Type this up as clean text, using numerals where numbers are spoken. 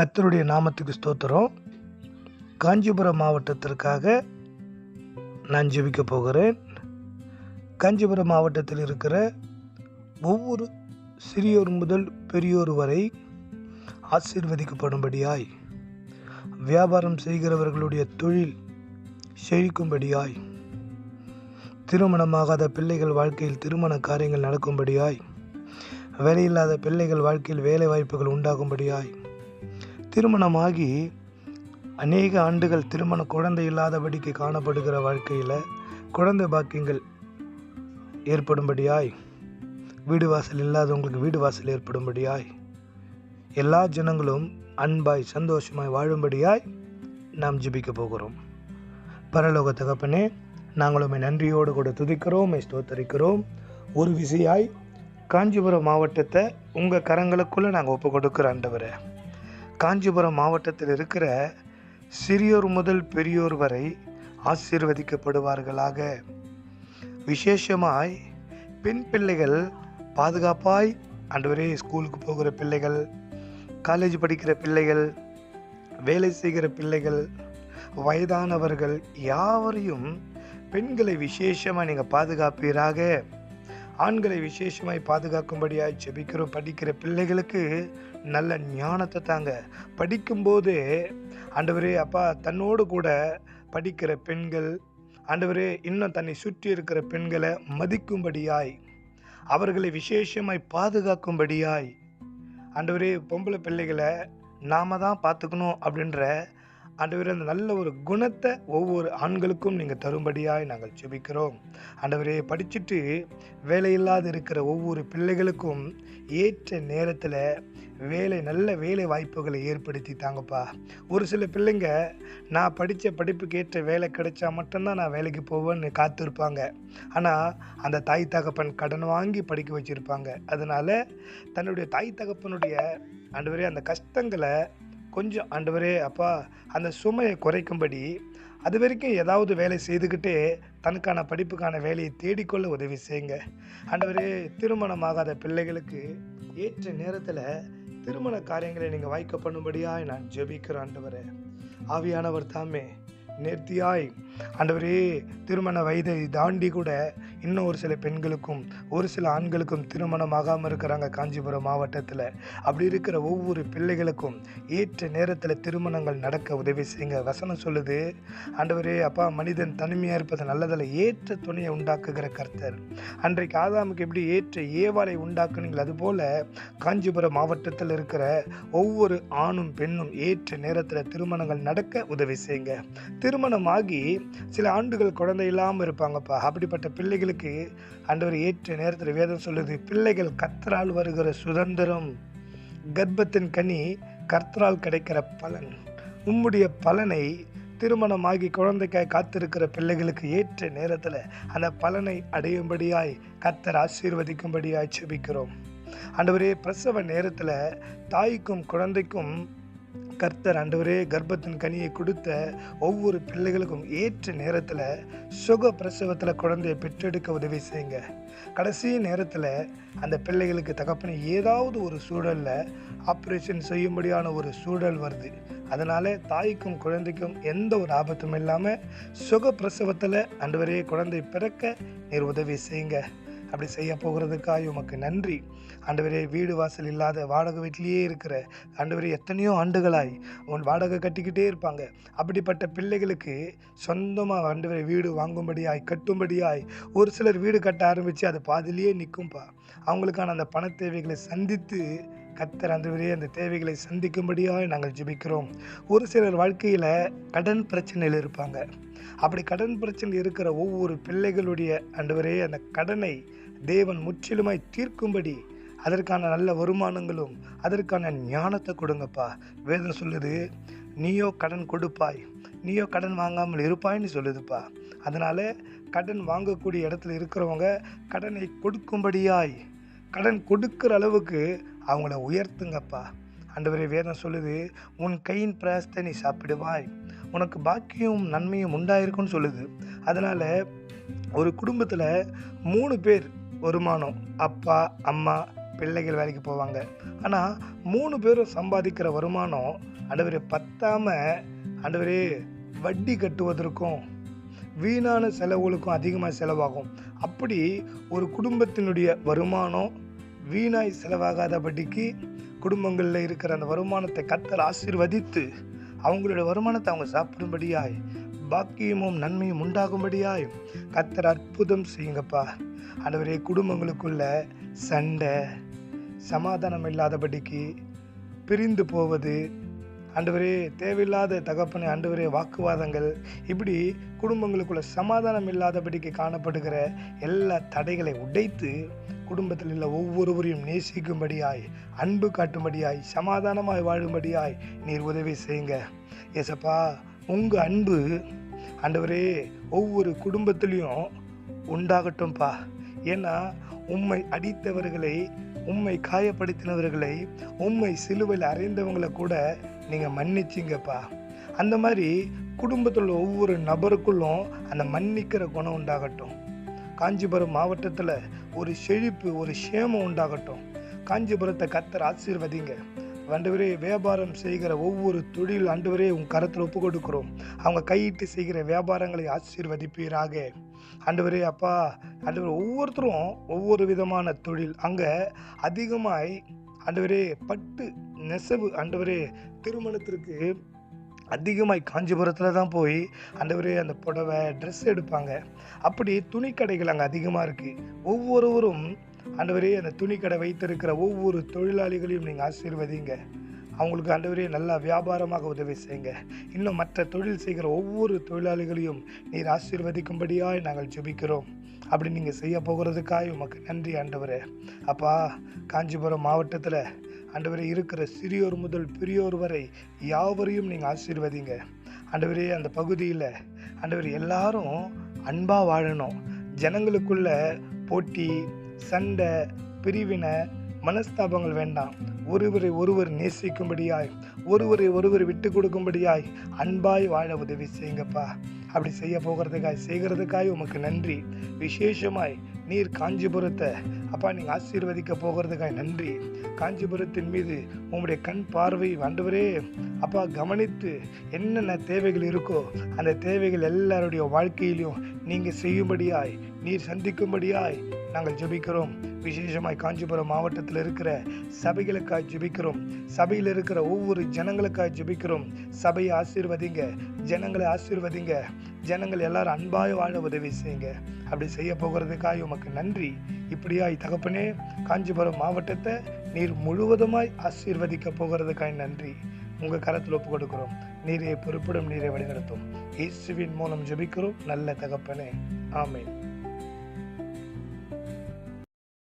கர்த்தருடைய நாமத்துக்கு ஸ்தோத்திரம். காஞ்சிபுரம் மாவட்டத்திற்காக நான் ஜெபிக்க போகிறேன். காஞ்சிபுரம் மாவட்டத்தில் இருக்கிற ஒவ்வொரு சிறியோர் முதல் பெரியோர் வரை ஆசீர்வதிக்கப்படும்படியாய், வியாபாரம் செய்கிறவர்களுடைய தொழில் செழிக்கும்படியாய், திருமணமாகாத பிள்ளைகள் வாழ்க்கையில் திருமண காரியங்கள் நடக்கும்படியாய், வேலையில்லாத பிள்ளைகள் வாழ்க்கையில் வேலை வாய்ப்புகள் உண்டாகும்படியாய், திருமணமாகி அநேக ஆண்டுகள் திருமண குழந்தை இல்லாதபடிக்கு காணப்படுகிற வாழ்க்கையில் குழந்தை பாக்கியங்கள் ஏற்படும்படியாய், வீடு வாசல் இல்லாதவங்களுக்கு வீடு வாசல் ஏற்படும்படியாய், எல்லா ஜனங்களும் அன்பாய் சந்தோஷமாய் வாழும்படியாய் நாம் ஜெபிக்க போகிறோம். பரலோக தகப்பனே, நாங்களும் நன்றியோடு கூட துதிக்கிறோம், ஸ்தோத்தரிக்கிறோம். ஒரு விசையாய் காஞ்சிபுரம் மாவட்டத்தை உங்கள் கரங்களுக்குள்ளே நாங்கள் ஒப்பு கொடுக்குற ஆண்டவரே, காஞ்சிபுரம் மாவட்டத்தில் இருக்கிற சிறியோர் முதல் பெரியோர் வரை ஆசீர்வதிக்கப்படுவார்களாக. விசேஷமாய் பெண் பிள்ளைகள் பாதுகாப்பாய் ஆண்டவரே, ஸ்கூலுக்கு போகிற பிள்ளைகள், காலேஜ் படிக்கிற பிள்ளைகள், வேலை செய்கிற பிள்ளைகள், வயதானவர்கள் யாவரையும் பெண்களை விசேஷமாக நீங்கள் பாதுகாப்பீராக. ஆண்களை விசேஷமாய் பாதுகாக்கும்படியாய் ஜெபிக்கிறோம். படிக்கிற பிள்ளைகளுக்கு நல்ல ஞானத்தை தாங்க. படிக்கும்போது ஆண்டவரே அப்பா, தன்னோடு கூட படிக்கிற பெண்கள் ஆண்டவரே இன்னும் தன்னை சுற்றி இருக்கிற பெண்களை மதிக்கும்படியாய், அவர்களை விசேஷமாய் பாதுகாக்கும்படியாய், ஆண்டவரே பொம்பளை பிள்ளைகளை நாம தான் பார்த்துக்கணும் அப்படின்ற ஆண்டவரே அந்த நல்ல ஒரு குணத்தை ஒவ்வொரு ஆண்களுக்கும் நீங்கள் தரும்படியாய் நாங்கள் ஜெபிக்கிறோம். ஆண்டவரே, படிச்சுட்டு வேலையில்லாத இருக்கிற ஒவ்வொரு பிள்ளைகளுக்கும் ஏற்ற நேரத்தில் நல்ல வேலை வாய்ப்புகளை ஏற்படுத்தி தாங்கப்பா. ஒரு சில பிள்ளைங்க நான் படித்த படிப்புக்கு ஏற்ற வேலை கிடைச்சா மட்டும்தான் நான் வேலைக்கு போவேன்னு காத்திருப்பாங்க. ஆனால் அந்த தாய் தகப்பன் கடன் வாங்கி படிக்க வச்சுருப்பாங்க. அதனால் தன்னுடைய தாய் தகப்பனுடைய ஆண்டவரே அந்த கஷ்டங்களை கொஞ்சம் ஆண்டவரே அப்பா அந்த சுமையை குறைக்கும்படி அது வரைக்கும் ஏதாவது வேலை செய்துக்கிட்டே தனக்கான படிப்புக்கான வேலையை தேடிக்கொள்ள உதவி செய்யுங்க. ஆண்டவரே, திருமணமாகாத பிள்ளைகளுக்கு ஏற்ற நேரத்தில் திருமண காரியங்களை நீங்கள் வாய்க்க பண்ணும்படியாய் நான் ஜெபிக்கிறேன். ஆண்டவரே, ஆவியானவர் தாமே நேர்த்தியாய் ஆண்டவரே திருமண வயதை தாண்டி கூட இன்னும் ஒரு சில பெண்களுக்கும் ஒரு சில ஆண்களுக்கும் திருமணம் ஆகாமல் இருக்கிறாங்க காஞ்சிபுரம் மாவட்டத்தில். அப்படி இருக்கிற ஒவ்வொரு பிள்ளைகளுக்கும் ஏற்ற நேரத்தில் திருமணங்கள் நடக்க உதவி செய்யுங்க. வசனம் சொல்லுது ஆண்டவரே அப்பா, மனிதன் தனிமையாக இருப்பது நல்லதில் ஏற்ற துணையை உண்டாக்குகிற கர்த்தர். அன்றைக்கு ஆதாமுக்கு எப்படி ஏற்ற ஏவாளை உண்டாக்குனீங்களோ அதுபோல் காஞ்சிபுரம் மாவட்டத்தில் இருக்கிற ஒவ்வொரு ஆணும் பெண்ணும் ஏற்ற நேரத்தில் திருமணங்கள் நடக்க உதவி செய்யுங்க. திருமணமாகி சில ஆண்டுகள் குழந்தை இல்லாமல் இருப்பாங்கப்பா. அப்படிப்பட்ட பிள்ளைகளுக்கு ஆண்டவர் ஏற்ற நேரத்தில் வேதம் சொல்லுது, பிள்ளைகள் கர்த்தரால் வருகிற சுதந்திரம், கர்ப்பத்தின் கனி கர்த்தரால் கிடைக்கிற பலன். உம்முடைய பலனை திருமணமாகி குழந்தைக்காய் காத்திருக்கிற பிள்ளைகளுக்கு ஏற்ற நேரத்தில் அந்த பலனை அடையும்படியாய் கர்த்தர் ஆசீர்வதிக்கும்படியாய் ஜெபிக்கிறோம். ஆண்டவரே, பிரசவ நேரத்தில் தாய்க்கும் குழந்தைக்கும் கர்த்தர் ஆண்டவரே கர்ப்பத்தின் கனியை கொடுத்த ஒவ்வொரு பிள்ளைகளுக்கும் ஏற்ற நேரத்தில் சுக பிரசவத்தில் குழந்தையை பெற்றெடுக்க உதவி செய்யுங்க. கடைசி நேரத்தில் அந்த பிள்ளைகளுக்கு தகப்பனை ஏதாவது ஒரு சூழலில் ஆப்ரேஷன் செய்யும்படியான ஒரு சூழல் வருது. அதனால் தாய்க்கும் குழந்தைக்கும் எந்த ஒரு ஆபத்தும் இல்லாமல் சுக பிரசவத்தில் ஆண்டவரே குழந்தை பிறக்க நீர் உதவி செய்யுங்க. அப்படி செய்ய போகிறதுக்காக உமக்கு நன்றி. ஆண்டவரே, வீடு வாசல் இல்லாத வாடகை வீட்டிலேயே இருக்கிற ஆண்டவரே எத்தனையோ ஆண்டுகளாய் உன் வாடகை கட்டிக்கிட்டே இருப்பாங்க. அப்படிப்பட்ட பிள்ளைகளுக்கு சொந்தமாக ஆண்டவரே வீடு வாங்கும்படியாய் கட்டும்படியாய், ஒரு சிலர் வீடு கட்ட ஆரம்பித்து அது பாதிலேயே நிற்கும்பா. அவங்களுக்கான அந்த பண தேவைகளை சந்தித்து கர்த்தர் ஆண்டவரே அந்த தேவைகளை சந்திக்கும்படியாய் நாங்கள் ஜெபிக்கிறோம். ஒரு சிலர் வாழ்க்கையில் கடன் பிரச்சனையில் இருப்பாங்க. அப்படி கடன் பிரச்சனை இருக்கிற ஒவ்வொரு பிள்ளைகளுடைய ஆண்டவரே அந்த கடனை தேவன் முற்றிலுமாய் தீர்க்கும்படி அதற்கான நல்ல வருமானங்களும் அதற்கான ஞானத்தை கொடுங்கப்பா. வேதம் சொல்லுது, நீயோ கடன் கொடுப்பாய், நீயோ கடன் வாங்காமல் இருப்பாய்ன்னு சொல்லுதுப்பா. அதனால் கடன் வாங்கக்கூடிய இடத்துல இருக்கிறவங்க கடனை கொடுக்கும்படியாய், கடன் கொடுக்கிற அளவுக்கு அவங்கள உயர்த்துங்கப்பா. ஆண்டவரே, வேதம் சொல்லுது, உன் கையின் பிரயாசத்தை நீ சாப்பிடுவாய், உனக்கு பாக்கியம் நன்மையும் உண்டாயிருக்குன்னு சொல்லுது. அதனால் ஒரு குடும்பத்தில் 3 பேர் வருமானம், அப்பா அம்மா பிள்ளைகள் வேலைக்கு போவாங்க. ஆனால் 3 பேரும் சம்பாதிக்கிற வருமானம் ஆண்டவரே பத்தாம ஆண்டவரே வட்டி கட்டுவதற்கும் வீணான செலவுகளுக்கும் அதிகமாக செலவாகும். அப்படி ஒரு குடும்பத்தினுடைய வருமானம் வீணாய் செலவாகாதபடிக்கு குடும்பங்களில் இருக்கிற அந்த வருமானத்தை கர்த்தர் ஆசீர்வதித்து அவங்களுடைய வருமானத்தை அவங்க சாப்பிடும்படியாய் பாக்கியமும் நன்மையும் உண்டாகும்படியாய் கர்த்தர் அற்புதம் செய்யுங்கப்பா. ஆண்டவரே குடும்பங்களுக்குள்ள சண்டை சமாதானம் இல்லாதபடிக்கு பிரிந்து போவது ஆண்டவரே தேவையில்லாத தகப்பனை ஆண்டவரே வாக்குவாதங்கள் இப்படி குடும்பங்களுக்குள்ள சமாதானம் இல்லாதபடிக்கு காணப்படுகிற எல்லா தடைகளை உடைத்து குடும்பத்தில் உள்ள ஒவ்வொருவரையும் நேசிக்கும்படியாய் அன்பு காட்டும்படியாய் சமாதானமாய் வாழும்படியாய் நீர் உதவி செய்யுங்க ஏசப்பா. உங்கள் அன்பு ஆண்டவரே ஒவ்வொரு குடும்பத்திலையும் உண்டாகட்டும்பா. ஏன்னா உம்மை அடித்தவர்களை உம்மை காயப்படுத்தினவர்களை உம்மை சிலுவையில் அறைந்தவங்களை கூட நீங்கள் மன்னிச்சிங்கப்பா. அந்த மாதிரி குடும்பத்தில் உள்ள ஒவ்வொரு நபருக்குள்ளும் அந்த மன்னிக்கிற குணம் உண்டாகட்டும். காஞ்சிபுரம் மாவட்டத்தில் ஒரு செழிப்பு ஒரு சேமம் உண்டாகட்டும். காஞ்சிபுரத்தை கர்த்தர் ஆசீர்வதிங்க. ஆண்டவரே வியாபாரம் செய்கிற ஒவ்வொரு தொழில் ஆண்டவரே உங்கள் கரத்தில் ஒப்பு கொடுக்கிறோம். அவங்க கையிட்டு செய்கிற வியாபாரங்களை ஆசீர்வதிப்பீராக ஆண்டவரே. அப்பா ஆண்டவரே ஒவ்வொருத்தரும் ஒவ்வொரு விதமான தொழில் அங்கே அதிகமாய் ஆண்டவரே பட்டு நெசவு ஆண்டவரே திருமணத்திற்கு அதிகமாய் காஞ்சிபுரத்தில் தான் போய் ஆண்டவரே அந்த புடவை ட்ரெஸ் எடுப்பாங்க. அப்படி துணிக்கடைகள் அங்கே அதிகமாக இருக்குது. ஒவ்வொருவரும் ஆண்டவரே அந்த துணிக்கடை வைத்திருக்கிற ஒவ்வொரு தொழிலாளிகளையும் நீங்கள் ஆசீர்வதிங்க. அவங்களுக்கு ஆண்டவரே நல்லா வியாபாரமாக உதவி செய்யுங்க. இன்னும் மற்ற தொழில் செய்கிற ஒவ்வொரு தொழிலாளிகளையும் நீர் ஆசீர்வதிக்கும்படியாய் நாங்கள் ஜெபிக்கிறோம். அப்படி நீங்கள் செய்ய போகிறதுக்காக உமக்கு நன்றி ஆண்டவரே. அப்பா காஞ்சிபுரம் மாவட்டத்தில் ஆண்டவரே இருக்கிற சிறியோர் முதல் பெரியோர் வரை யாவரையும் நீங்கள் ஆசீர்வதிங்க ஆண்டவரே. அந்த பகுதியில் ஆண்டவரே எல்லாரும் அன்பாக வாழணும். ஜனங்களுக்குள்ள போட்டி சண்டை பிரிவினை மனஸ்தாபங்கள் வேண்டாம். ஒருவரை ஒருவர் நேசிக்கும்படியாய் ஒருவரை ஒருவர் விட்டு கொடுக்கும்படியாய் அன்பாய் வாழ உதவி செய்யுங்கப்பா. அப்படி செய்கிறதுக்காய் உமக்கு நன்றி. விசேஷமாய் நீர் காஞ்சிபுரத்தை அப்பா நீங்கள் ஆசீர்வதிக்க போகிறதுக்காய் நன்றி. காஞ்சிபுரத்தின் மீது உங்களுடைய கண் பார்வை ஆண்டவரே அப்பா கவனித்து என்னென்ன தேவைகள் இருக்கோ அந்த தேவைகள் எல்லாருடைய வாழ்க்கையிலையும் நீங்கள் செய்யும்படியாய் நீர் சந்திக்கும்படியாய் நாங்கள் ஜெபிக்கிறோம். விசேஷமாய் காஞ்சிபுரம் மாவட்டத்தில் இருக்கிற சபைகளுக்காய் ஜெபிக்கிறோம். சபையில் இருக்கிற ஒவ்வொரு ஜனங்களுக்காய் ஜெபிக்கிறோம். சபையை ஆசீர்வதிங்க, ஜனங்களை ஆசீர்வதிங்க. ஜனங்கள் எல்லாரும் அன்பாய் வாழ உதவி செய்யுங்க. அப்படி செய்ய போகிறதுக்காக உமக்கு நன்றி. இப்படியாய் தகப்பனே காஞ்சிபுரம் மாவட்டத்தை நீர் முழுவதுமாய் ஆசீர்வதிக்க போகிறதுக்காக நன்றி. உங்கள் கரத்தில் ஒப்பு கொடுக்கிறோம். நீரே பொறுப்பிடும், நீரே வழிநடத்தும். இயேசுவின் மூலம் ஜெபிக்கிறோம் நல்ல தகப்பனே. ஆமென்.